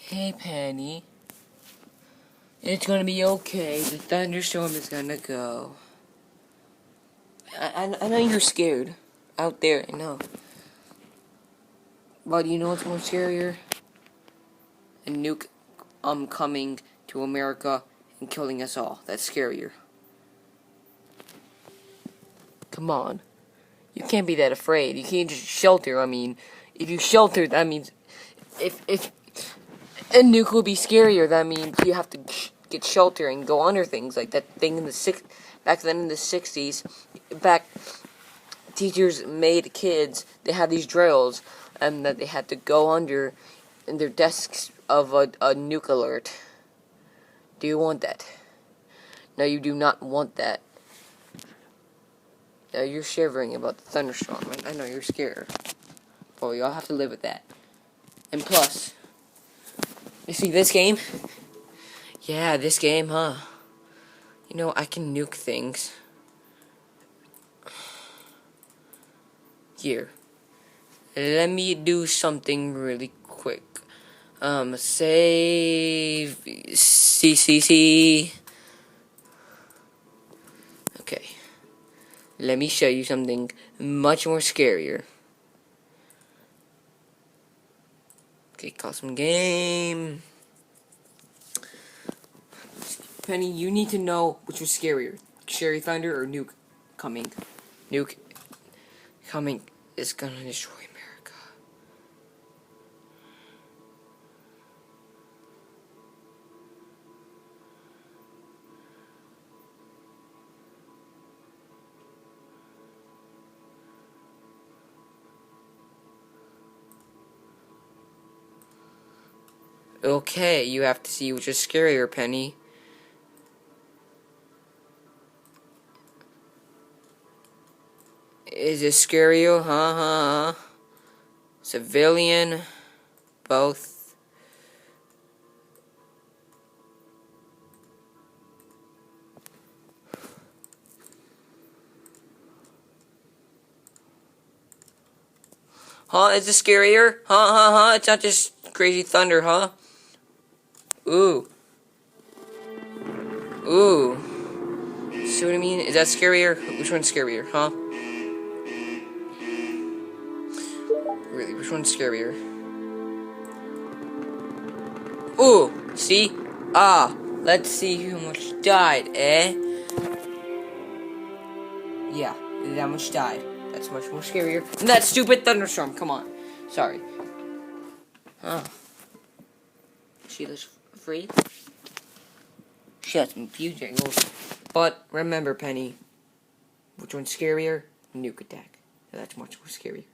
Hey, Penny. It's gonna be okay. The thunderstorm is gonna go. I know you're scared. Out there, I know. But you know what's more scarier? A nuke coming to America and killing us all. That's scarier. Come on. You can't be that afraid. You can't just shelter. I mean, if you shelter, that means if a nuke will be scarier. That means you have to get shelter and go under things like that thing in the back then in the 60s. Back teachers made kids. They had these drills, and that they had to go under in their desks of a nuke alert. Do you want that? No, you do not want that. You're shivering about the thunderstorm. I know you're scared. Well, y'all have to live with that. And plus, you see this game? Yeah, this game, huh? You know, I can nuke things. Here. Let me do something really quick. Save CCC. Okay. Let me show you something much more scarier. Okay, custom game. Penny, you need to know which was scarier. Cherry Thunder or Nuke coming. Nuke coming is gonna destroy America. Okay, you have to see which is scarier, Penny. Is it scarier? Huh? Civilian? Both? Huh? Is it scarier? Huh? It's not just crazy thunder, huh? Ooh. See what I mean? Is that scarier? Which one's scarier, huh? Really, which one's scarier? Ooh, see? Let's see who much died, eh? Yeah, that much died. That's much more scarier than that stupid thunderstorm. Come on. Sorry. Sheila's free? She has some few jingles. But remember, Penny, which one's scarier? Nuke Attack. That's much more scary.